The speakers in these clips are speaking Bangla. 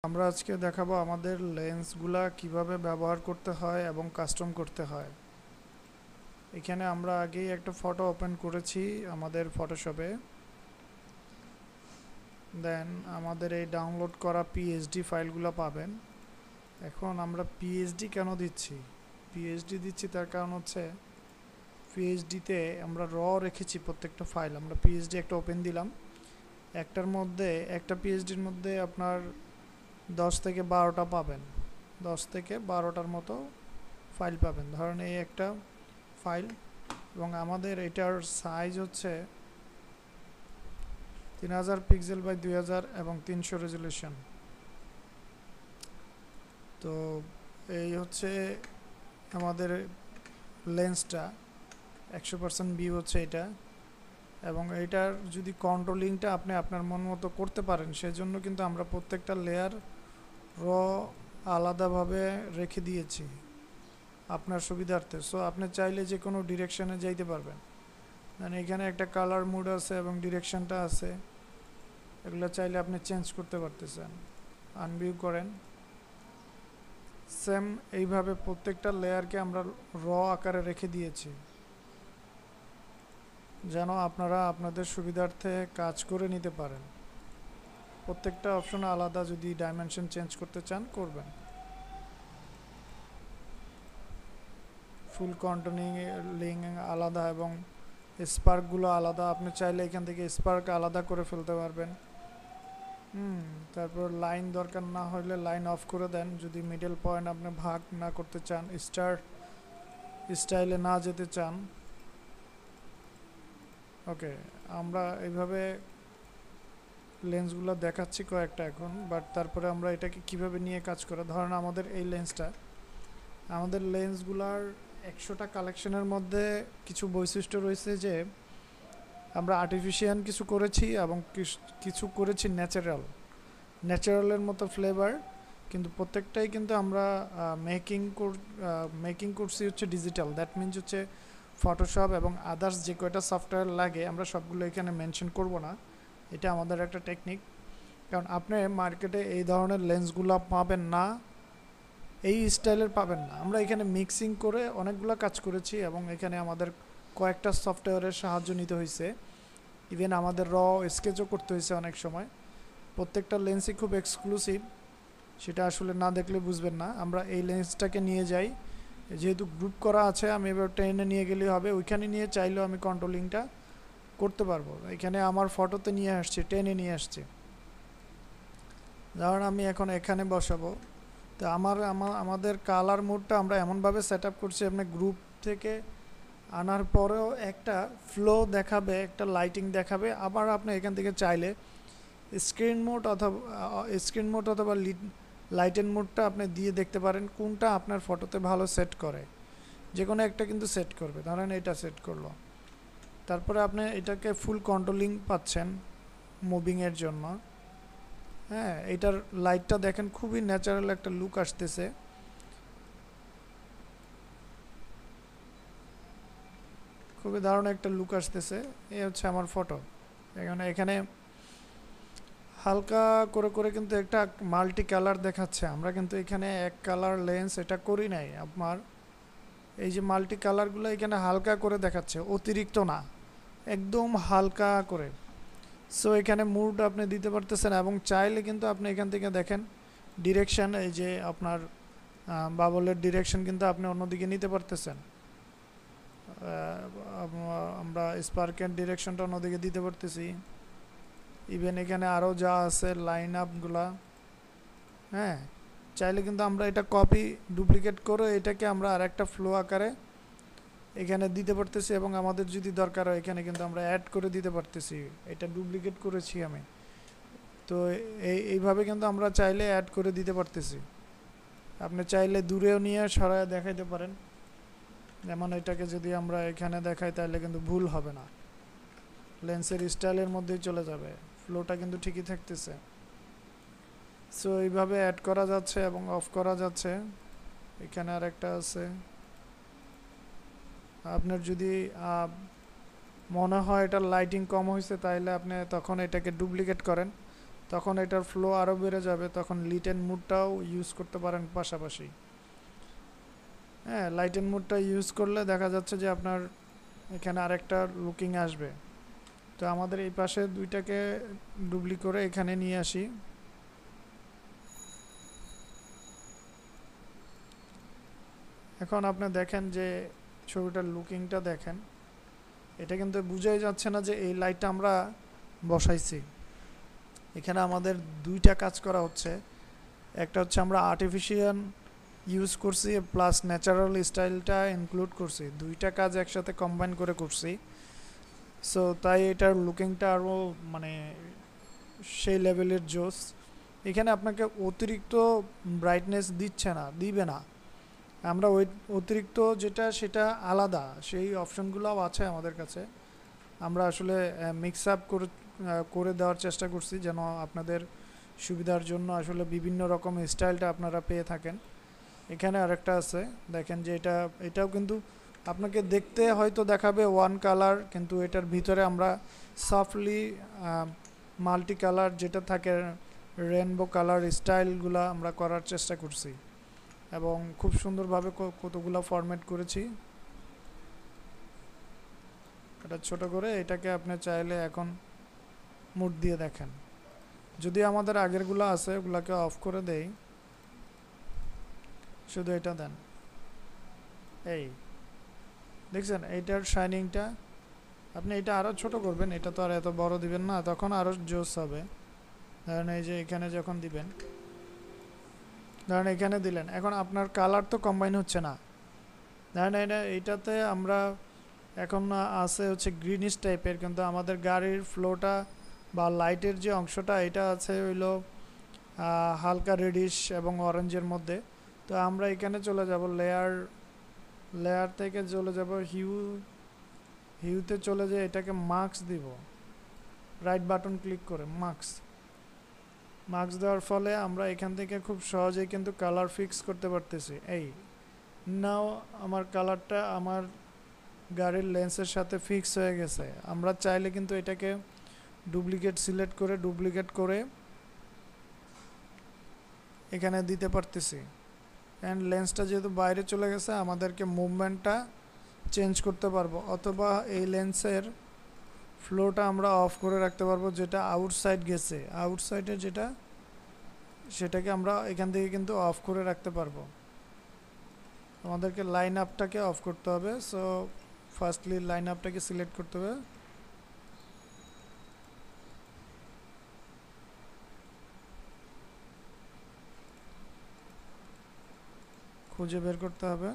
আমরা আজকে দেখাবো আমাদের লেন্সগুলা কিভাবে ব্যবহার করতে হয় এবং কাস্টম করতে হয়। এখানে আমরা আগেই একটা ফটো ওপেন করেছি আমাদের ফটোশপে। দেন আমাদের এই ডাউনলোড করা পিএইচডি ফাইলগুলো পাবেন। এখন আমরা পিএইচডি কেন দিচ্ছি? পিএইচডি দিচ্ছি তার কারণ হচ্ছে পিএইচডিতে আমরা রেখেছি প্রত্যেকটা ফাইল। আমরা পিএইচডি একটা ওপেন দিলাম, একটা পিএইচডির মধ্যে আপনার 10 থেকে 12টা পাবেন, 10 থেকে 12টার মতো ফাইল পাবেন। ধরেন এই একটা ফাইল, এবং আমাদের এটার সাইজ হচ্ছে 3000 পিক্সেল বাই 2000 এবং 300 রেজুলেশন। তো এই হচ্ছে আমাদের লেন্সটা, 100% ভিউ হচ্ছে এটা। এবং এইটার যদি কন্ট্রোলিংটা আপনি আপনার মন মতো করতে পারেন, সেজন্য কিন্তু আমরা প্রত্যেকটা লেয়ার আলাদাভাবে রেখে দিয়েছি আপনার সুবিধার্থে। সো আপনি চাইলে যে কোনো ডিরেকশনে যাইতে পারবেন। মানে এখানে একটা কালার মুড আছে এবং ডিরেকশনটা আছে, এগুলো চাইলে আপনি চেঞ্জ করতে পারতেছেন। আনভিউ করেন, সেম এইভাবে প্রত্যেকটা লেয়ারকে আমরা আকারে রেখে দিয়েছি, যেন আপনারা আপনাদের সুবিধার্থে কাজ করে নিতে পারেন। প্রত্যেকটা অপশন আলাদা, যদি ডাইমেনশন চেঞ্জ করতে চান করবেন। ফুল কন্ট্রোলিং আলাদা এবং স্পার্কগুলো আলাদা। আপনি চাইলে এখান থেকে স্পার্ক আলাদা করে ফেলতে পারবেন। তারপর লাইন দরকার না হলে লাইন অফ করে দেন। যদি মিডল পয়েন্ট আপনি ভাগ না করতে চান, স্টাইলে না যেতে চান, ওকে। আমরা এইভাবে লেন্সগুলো দেখাচ্ছি কয়েকটা এখন, বাট তারপরে আমরা এটাকে কিভাবে নিয়ে কাজ করে। ধরেন আমাদের এই লেন্সটা, আমাদের লেন্সগুলার 100টা কালেকশনের মধ্যে কিছু বৈশিষ্ট্য রয়েছে যে আমরা আর্টিফিশিয়াল কিছু করেছি এবং কিছু করেছি ন্যাচারালের মতো ফ্লেভার, কিন্তু প্রত্যেকটাই কিন্তু আমরা মেকিং করছি হচ্ছে ডিজিটাল। দ্যাট মিনস হচ্ছে ফটোশপ এবং আদার্স যে কয়টা সফটওয়্যার লাগে আমরা সবগুলো এখানে মেনশন করব না। এটা আমাদের একটা টেকনিক, কারণ আপনি মার্কেটে এই ধরনের লেন্সগুলো পাবেন না, এই স্টাইলের পাবেন না। আমরা এখানে মিক্সিং করে অনেকগুলো কাজ করেছি এবং এখানে আমাদের কয়েকটা সফটওয়্যারের সাহায্য নিতে হয়েছে। ইভেন আমাদের স্কেচও করতে হয়েছে অনেক সময়। প্রত্যেকটা লেন্সই খুব এক্সক্লুসিভ, সেটা আসলে না দেখলে বুঝবেন না। আমরা এই লেন্সটাকে নিয়ে যাই, যেহেতু গ্রুপ করা আছে আমি এবার টেনে নিয়ে গেলেই হবে। ওইখানে নিয়ে চাইলেও আমি কন্ট্রোলিংটা করতে পারবো। এখানে আমার ফটোতে নিয়ে আসছে, টেনে নিয়ে আসছে। ধরুন আমি এখন এখানে বসাবো, তো আমাদের কালার মোডটা আমরা এমনভাবে সেট আপ করছি, আপনি গ্রুপ থেকে আনার পরেও একটা ফ্লো দেখাবে, একটা লাইটিং দেখাবে। আবার আপনি এখান থেকে চাইলে স্ক্রিন মোড অথবা লাইটেন মোডটা আপনি দিয়ে দেখতে পারেন কোনটা আপনার ফটোতে ভালো সেট করে। যে কোনো একটা কিন্তু সেট করবে। ধরেন এটা সেট করলো, তারপরে আপনি এটাকে ফুল কন্ট্রোলিং পাচ্ছেন মুভিংয়ের জন্য। হ্যাঁ, এটার লাইটটা দেখেন, খুবই ন্যাচারাল একটা লুক আসতেছে। খুবই দারুণ একটা লুক আসতেছে। এই হচ্ছে আমার ফটো। এখানে হালকা করে করে কিন্তু একটা মাল্টি কালার দেখাচ্ছে। আমরা কিন্তু এখানে এক কালার লেন্স এটা করি নাই। আপনার এই যে মাল্টি কালারগুলো এখানে হালকা করে দেখাচ্ছে, অতিরিক্ত না, একদম হালকা করে। সো এখানে মুড আপনি দিতে পারতেছেন এবং চাইলে কিন্তু আপনি এখান থেকে দেখেন ডিরেকশন, এই যে আপনার বাবলের ডিরেকশন কিন্তু আপনি অন্যদিকে নিতে পারতেছেন। আমরা স্পার্কের ডিরেকশনটা অন্যদিকে দিতে পারতেছি। ইভেন এখানে আরও যা আছে লাইন আপগুলা, হ্যাঁ, চাইলে কিন্তু আমরা এটা কপি ডুপ্লিকেট করে এটাকে আমরা আর একটা ফ্লো আকারে এখানে দিতে পারতেছি, এবং আমাদের যদি দরকার হয় এখানে কিন্তু আমরা অ্যাড করে দিতে পারতেছি। এটা ডুপ্লিকেট করেছি আমি, তো এইভাবে কিন্তু আমরা চাইলে অ্যাড করে দিতে পারতেছি। আপনি চাইলে দূরেও নিয়ে সরায় দেখাইতে পারেন। যেমন এটাকে যদি আমরা এখানে দেখাই তাহলে কিন্তু ভুল হবে না, লেন্সের স্টাইলের মধ্যেই চলে যাবে, ফ্লোটা কিন্তু ঠিকই থাকতেছে। সো এইভাবে অ্যাড করা যাচ্ছে এবং অফ করা যাচ্ছে। এখানে আর একটা আছে, আপনার যদি মনে হয় এটার লাইটিং কম হয়েছে তাহলে আপনি তখন এটাকে ডুপ্লিকেট করেন, তখন এটার ফ্লো আরও বেড়ে যাবে, তখন লিটেন মুডটাও ইউজ করতে পারেন পাশাপাশি। হ্যাঁ, লাইটেন মুডটা ইউজ করলে দেখা যাচ্ছে যে আপনার এখানে আরেকটা লুকিং আসবে। তো আমাদের এই পাশে দুইটাকে ডুপ্লি করে এখানে নিয়ে আসি। এখন আপনি দেখেন যে ছবিটার লুকিংটা দেখেন, এটা কিন্তু বোঝাই যাচ্ছে না যে এই লাইটটা আমরা বসাইছি। এখানে আমাদের দুইটা কাজ করা হচ্ছে, একটা হচ্ছে আমরা আর্টিফিশিয়াল ইউজ করছি প্লাস ন্যাচারাল স্টাইলটা ইনক্লুড করছি, দুইটা কাজ একসাথে কম্বাইন করে করছি। সো তাই এটার লুকিংটা আরও মানে সেই লেভেলের জোস। এখানে আপনাকে অতিরিক্ত ব্রাইটনেস দিবে না, আমরা ওই অতিরিক্ত যেটা সেটা আলাদা, সেই অপশনগুলোও আছে আমাদের কাছে। আমরা আসলে মিক্স আপ করে দেওয়ার চেষ্টা করছি যেন আপনাদের সুবিধার জন্য আসলে বিভিন্ন রকম স্টাইলটা আপনারা পেয়ে থাকেন। এখানে আরেকটা আছে, দেখেন যে এটাও কিন্তু আপনাকে দেখতে হয়তো দেখাবে ওয়ান কালার, কিন্তু এটার ভিতরে আমরা সফটলি মাল্টি কালার যেটা থাকে রেনবো কালার স্টাইলগুলো আমরা করার চেষ্টা করছি এবং খুব সুন্দরভাবে কতগুলো ফরম্যাট করেছি। এটা ছোট করে এটাকে আপনি চাইলে এখন মুড দিয়ে দেখেন। যদি আমাদের আগেরগুলো আছে ওগুলাকে অফ করে দেই, শুধু এটা দেন, এই দেখছেন এইটার শাইনিংটা। আপনি এটা আরও ছোট করবেন, এটা তো আর এত বড় দিবেন না, তখন আরও জোস হবে। ধরেন এই যে এখানে যখন দিবেন, ধরেন এখানে দিলেন, এখন আপনার কালার তো কম্বাইন হচ্ছে না। ধরেন এইটাতে আমরা এখন আছে হচ্ছে গ্রিনিশ টাইপের, কিন্তু আমাদের গাড়ির ফ্লোটা বা লাইটের যে অংশটা এটা আছে হইলো হালকা রেডিশ এবং অরেঞ্জের মধ্যে। তো আমরা এখানে চলে যাব লেয়ার থেকে চলে যাব হিউতে চলে যেয়ে এটাকে মার্কস দিব, রাইট বাটন ক্লিক করে মার্কস দেওয়ার ফলে আমরা এখান থেকে খুব সহজেই কিন্তু কালার ফিক্স করতে পারতেছি। এই নাও আমার কালারটা আমার গাড়ির লেন্সের সাথে ফিক্স হয়ে গেছে। আমরা চাইলে কিন্তু এটাকে ডুপ্লিকেট করে এখানে দিতে পারতেছি। অ্যান্ড লেন্সটা যেহেতু বাইরে চলে গেছে, আমাদেরকে মুভমেন্টটা চেঞ্জ করতে পারবো, অথবা এই লেন্সের ফ্লোটা আমরা অফ করে রাখতে পারবো, যেটা আউটসাইড গেছে আউটসাইডের সেটাকে আমরা এখান থেকে কিন্তু অফ করে রাখতে পারবো। আমাদেরকে লাইন আপটাকে অফ করতে হবে। সো ফার্স্টলি লাইন আপটাকে সিলেক্ট করতে হবে, খুঁজে বের করতে হবে।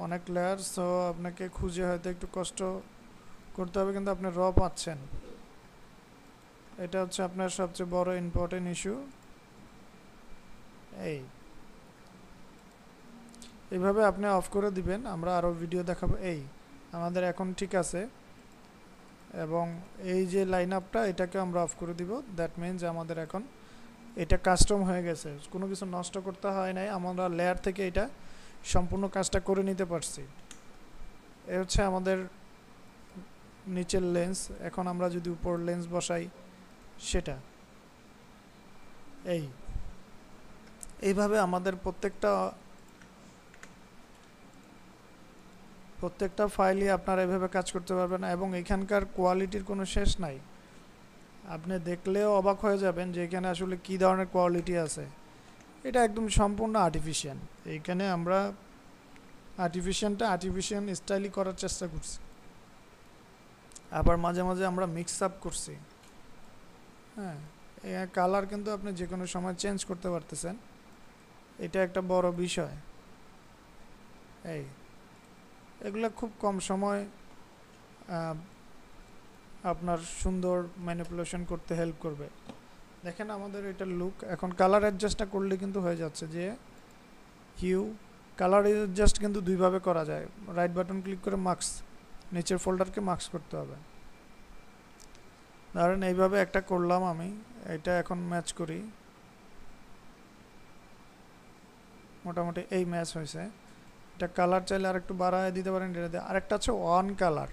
অনেক লেয়ার, সো আপনাকে খুঁজে হয়তো একটু কষ্ট করতে হবে, কিন্তু আপনি পাচ্ছেন। এটা হচ্ছে আপনার সবচেয়ে বড় ইম্পর্টেন্ট ইস্যু। এইভাবে আপনি অফ করে দিবেন, আমরা আরও ভিডিও দেখাবো। আমাদের এখন ঠিক আছে, এবং এই যে লাইন আপটা এটাকে আমরা অফ করে দিব। দ্যাট মিনস আমাদের এখন এটা কাস্টম হয়ে গেছে, কোনো কিছু নষ্ট করতে হয় নাই, আমরা লেয়ার থেকে এটা সম্পূর্ণ কাজটা করে নিতে পারছি। এ হচ্ছে আমাদের নিচের লেন্স। এখন আমরা যদি উপর লেন্স বসাই, সেটা এইভাবে আমাদের প্রত্যেকটা ফাইলই আপনারা এভাবে কাজ করতে পারবেন, এবং এখানকার কোয়ালিটির কোনো শেষ নাই। আপনি দেখলেও অবাক হয়ে যাবেন যে এখানে আসলে কী ধরনের কোয়ালিটি আছে। এটা একদম সম্পূর্ণ আর্টিফিশিয়াল। এইখানে আমরা আর্টিফিশিয়াল স্টাইলই করার চেষ্টা করছি, আবার মাঝে মাঝে আমরা মিক্স আপ করছি। হ্যাঁ, কালার কিন্তু আপনি যে কোনো সময় চেঞ্জ করতে পারতেছেন, এটা একটা বড় বিষয়। এগুলো খুব কম সময় আপনার সুন্দর ম্যানিপুলেশন করতে হেল্প করবে। দেখেন আমাদের এটা লুক। এখন কালার অ্যাডজাস্টটা করলে কিন্তু হয়ে যাচ্ছে যে কালার অ্যাডজাস্ট কিন্তু দুইভাবে করা যায়। রাইট বাটন ক্লিক করে মার্কস, নিচের ফোল্ডারকে মার্কস করতে হবে। ধরেন এইভাবে একটা করলাম আমি, এটা এখন ম্যাচ করি, মোটামুটি এই ম্যাচ হয়েছে। এটা কালার চাইলে আরেকটু বাড়ায় দিতে পারেন। আরেকটা আছে ওয়ান কালার।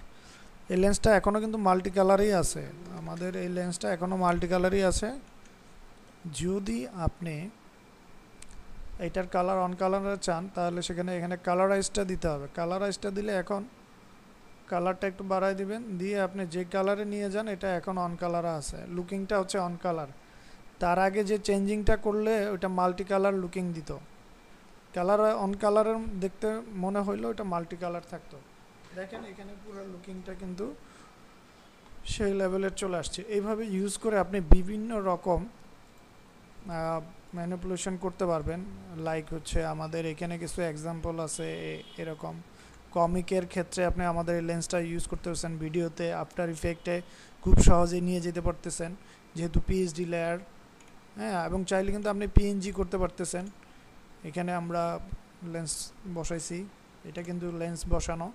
এই লেন্সটা এখনও কিন্তু মাল্টি কালারই আছে, আমাদের এই লেন্সটা এখনও মাল্টি কালারই আছে। যদি আপনি এইটার কালার অন কালার চান তাহলে সেখানে এখানে কালারাইজটা দিতে হবে। কালারাইজটা দিলে এখন কালারটা একটু বাড়াই দিবেন, দিয়ে আপনি যে কালারে নিয়ে যান এটা এখন অন কালারে আছে, লুকিংটা হচ্ছে অন কালার। তার আগে যে চেঞ্জিংটা করলে ওইটা মাল্টি কালার লুকিং দিত, কালার অন কালারের দেখতে মনে হইলো ওইটা মাল্টি কালার থাকতো। দেখেন এখানে পুরো লুকিংটা কিন্তু সেই লেভেলের চলে আসছে। এইভাবে ইউজ করে আপনি বিভিন্ন রকম ম্যানিপুলেশন করতে পারবেন। লাইক হচ্ছে আমাদের এখানে কিছু এক্সাম্পল আছে এরকম। কমিকের ক্ষেত্রে আপনি আমাদের এই লেন্সটা ইউজ করতে পারছেন, ভিডিওতে আফটার ইফেক্টে খুব সহজেই নিয়ে যেতে পারতেছেন যেহেতু পিএইচডি লেয়ার। হ্যাঁ, এবং চাইলে কিন্তু আপনি পিএনজি করতে পারতেছেন। এখানে আমরা লেন্স বসাইছি, এটা কিন্তু লেন্স বসানো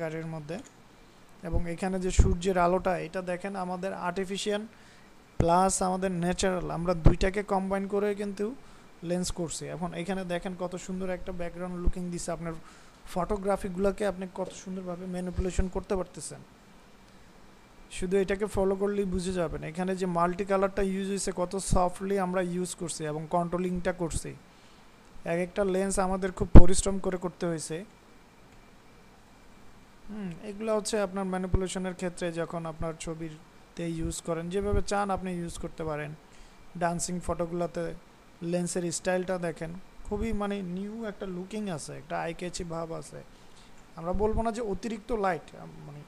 গাড়ির মধ্যে। এবং এখানে যে সূর্যের আলোটা, এটা দেখেন আমাদের আর্টিফিশিয়াল প্লাস আমাদের ন্যাচারাল, আমরা দুইটাকে কম্বাইন করে কিন্তু লেন্স করছি। এখন এখানে দেখেন কত সুন্দর একটা ব্যাকগ্রাউন্ড লুকিং দিচ্ছে, আপনার ফটোগ্রাফিগুলোকে আপনি কত সুন্দরভাবে ম্যানিপুলেশন করতে পারতেছেন। শুধু এটাকে ফলো করলেই বুঝে যাবেন এখানে যে মাল্টি কালারটা ইউজ হয়েছে কত সফটলি আমরা ইউজ করছি এবং কন্ট্রোলিংটা করছি। এক একটা লেন্স আমাদের খুব পরিশ্রম করে করতে হয়েছে। এগুলো হচ্ছে আপনার ম্যানিপুলেশনের ক্ষেত্রে যখন আপনার ছবিতে ইউজ করেন, যেভাবে চান আপনি ইউজ করতে পারেন। ডান্সিং ফটোগুলোতে লেন্সের স্টাইলটা দেখেন, খুবই মানে নিউ একটা লুকিং আছে, একটা আই ক্যাচি ভাব আছে। আমরা বলবো না যে অতিরিক্ত লাইট, মানে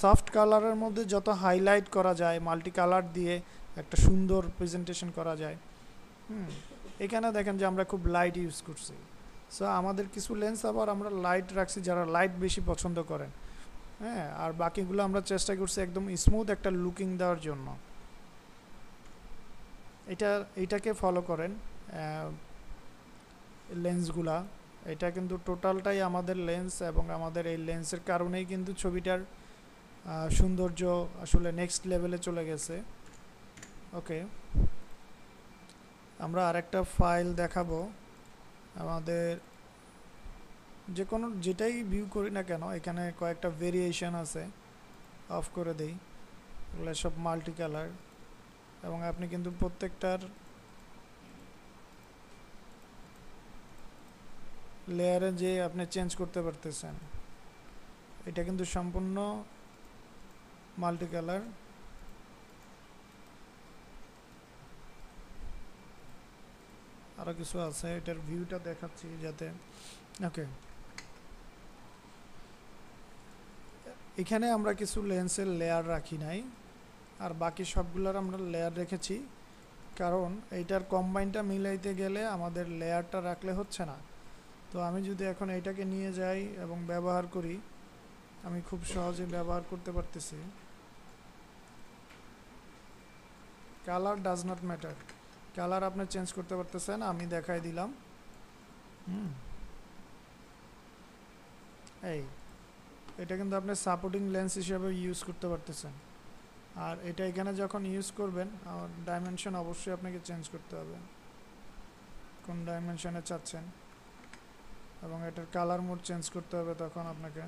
সফট কালারের মধ্যে যত হাইলাইট করা যায়, মাল্টি কালার দিয়ে একটা সুন্দর প্রেজেন্টেশন করা যায়। এখানে দেখেন যে আমরা খুব লাইট ইউজ করছি। সো আমাদের কিছু লেন্স আবার আমরা লাইট রাখছি যারা লাইট বেশি পছন্দ করেন। হ্যাঁ, আর বাকিগুলো আমরা চেষ্টা করছি একদম স্মুথ একটা লুকিং দেওয়ার জন্য। এইটাকে ফলো করেন লেন্সগুলা। এটা কিন্তু টোটালটাই আমাদের লেন্স, এবং আমাদের এই লেন্সের কারণেই কিন্তু ছবিটার সৌন্দর্য আসলে নেক্সট লেভেলে চলে গেছে। ওকে, আমরা আরেকটা ফাইল দেখাবো। আমাদের যে কোনো যেটাই ভিউ করি না কেন এখানে কয়েকটা ভেরিয়েশন আছে, অফ করে দেই, এগুলো সব মাল্টি কালার। এবং আপনি কিন্তু প্রত্যেকটার লেয়ারে যে আপনি চেঞ্জ করতে পারতেছেন। এটা কিন্তু সম্পূর্ণ মাল্টি কালার। আরও কিছু আছে, এটার ভিউটা দেখাচ্ছি যাতে। ওকে, এখানে আমরা কিছু লেন্সের লেয়ার রাখি নাই, আর বাকি সবগুলোর আমরা লেয়ার রেখেছি, কারণ এইটার কম্বাইনটা মিলাইতে গেলে আমাদের লেয়ারটা রাখলে হচ্ছে না। তো আমি যদি এখন এইটাকে নিয়ে যাই এবং ব্যবহার করি, আমি খুব সহজে ব্যবহার করতে পারতেছি। Colour does not matter, colour আপনি চেঞ্জ করতে পারতেছেন, আমি দেখাই দিলাম। এই এটা কিন্তু আপনি সাপোর্টিং লেন্স হিসেবে ইউজ করতে পারতেছেন। আর এটা এখানে যখন ইউজ করবেন, ডাইমেনশন অবশ্যই আপনাকে চেঞ্জ করতে হবে, কোন ডাইমেনশনে চাচ্ছেন, এবং এটার কালার মোড চেঞ্জ করতে হবে। তখন আপনাকে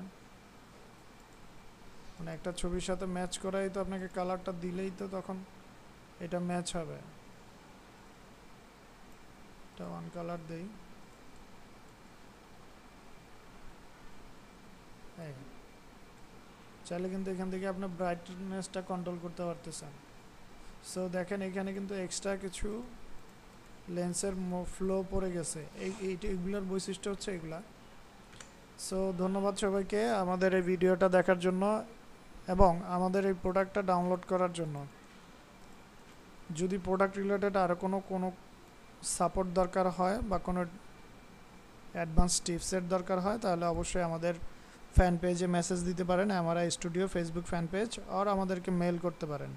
মানে একটা ছবির সাথে ম্যাচ করাই তো আপনাকে কালারটা দিলেই তো তখন এটা ম্যাচ হবে। এটা ওয়ান কালার দেই, চাইলে কিন্তু এখান থেকে আপনার ব্রাইটনেসটা কন্ট্রোল করতে পারতেছেন। সো দেখেন এখানে কিন্তু এক্সট্রা কিছু লেন্সের ফ্লো পড়ে গেছে, এইগুলোর বৈশিষ্ট্য হচ্ছে এগুলা। সো ধন্যবাদ সবাইকে আমাদের এই ভিডিওটা দেখার জন্য এবং আমাদের এই প্রোডাক্টটা ডাউনলোড করার জন্য। যদি প্রোডাক্ট রিলেটেড আরও কোনো সাপোর্ট দরকার হয় বা কোনো অ্যাডভান্স টিপসের দরকার হয় তাহলে অবশ্যই আমাদের ফ্যান পেজে মেসেজ দিতে পারেন, MRI studio Facebook fan page, আর আমাদেরকে মেল করতে পারেন।